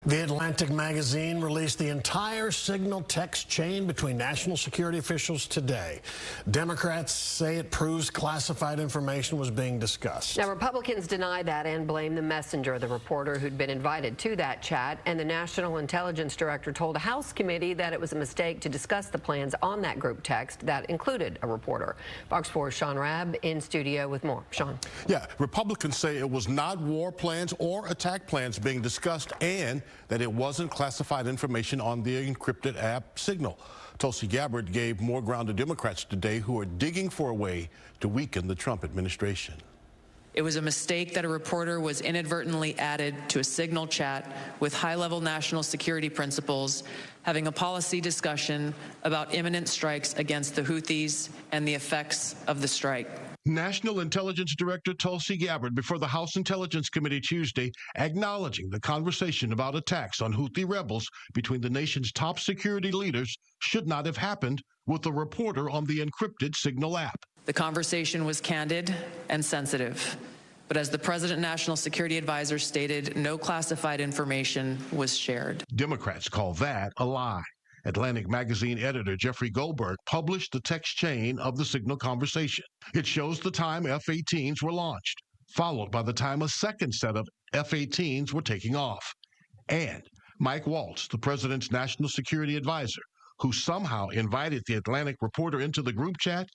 The Atlantic magazine released the entire signal text chain between national security officials today. Democrats say it proves classified information was being discussed. Now, Republicans deny that and blame the messenger, the reporter who'd been invited to that chat. And the National Intelligence Director told a House committee that it was a mistake to discuss the plans on that group text that included a reporter. Fox 4's Sean Rabb in studio with more. Sean. Yeah, Republicans say it was not war plans or attack plans being discussed and that it wasn't classified information on the encrypted app Signal. Tulsi Gabbard gave more ground to Democrats today who are digging for a way to weaken the Trump administration. It was a mistake that a reporter was inadvertently added to a Signal chat with high-level national security principals, having a policy discussion about imminent strikes against the Houthis and the effects of the strike. National Intelligence Director Tulsi Gabbard before the House Intelligence Committee Tuesday, acknowledging the conversation about attacks on Houthi rebels between the nation's top security leaders should not have happened with a reporter on the encrypted Signal app. The conversation was candid and sensitive, but as the President National Security Advisor stated, no classified information was shared. Democrats call that a lie. Atlantic magazine editor Jeffrey Goldberg published the text chain of the Signal conversation. It shows the time F-18s were launched, followed by the time a second set of F-18s were taking off. And Mike Waltz, the president's national security advisor, who somehow invited the Atlantic reporter into the group chat,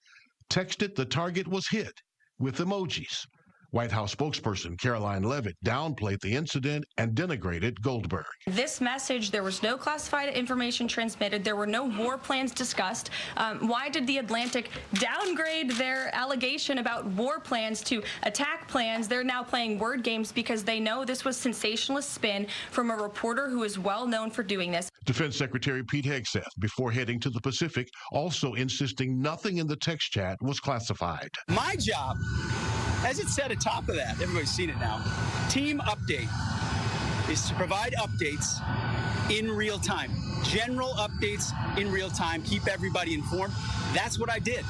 texted the target was hit with emojis. White House spokesperson Caroline Leavitt downplayed the incident and denigrated Goldberg. This message, there was no classified information transmitted. There were no war plans discussed. Why did the Atlantic downgrade their allegation about war plans to attack plans? They're now playing word games because they know this was sensationalist spin from a reporter who is well known for doing this. Defense Secretary Pete Hegseth, before heading to the Pacific, also insisting nothing in the text chat was classified. My job, as it said atop of that, everybody's seen it now, team update is to provide updates in real time. General updates in real time, keep everybody informed. That's what I did.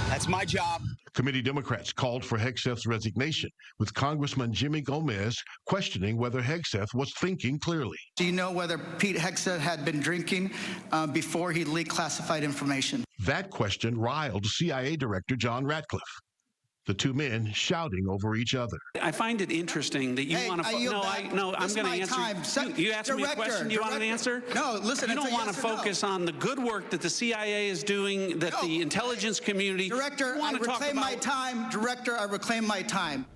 That's my job. Committee Democrats called for Hegseth's resignation, with Congressman Jimmy Gomez questioning whether Hegseth was thinking clearly. Do you know whether Pete Hegseth had been drinking before he leaked classified information? That question riled CIA Director John Ratcliffe. The two men shouting over each other. I find it interesting that you want to. I'm going to answer. You asked me a question. You want an answer? No, listen. You don't want to focus on the good work that the CIA is doing, that the intelligence community. Director, I reclaim my time. Director, I reclaim my time.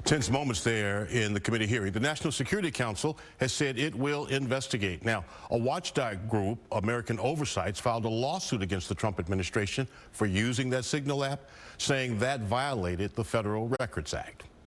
Tense moments there in the committee hearing. The National Security Council has said it will investigate. Now, a watchdog group, American Oversights, filed a lawsuit against the Trump administration for using that Signal app, saying that violated the Federal Records Act.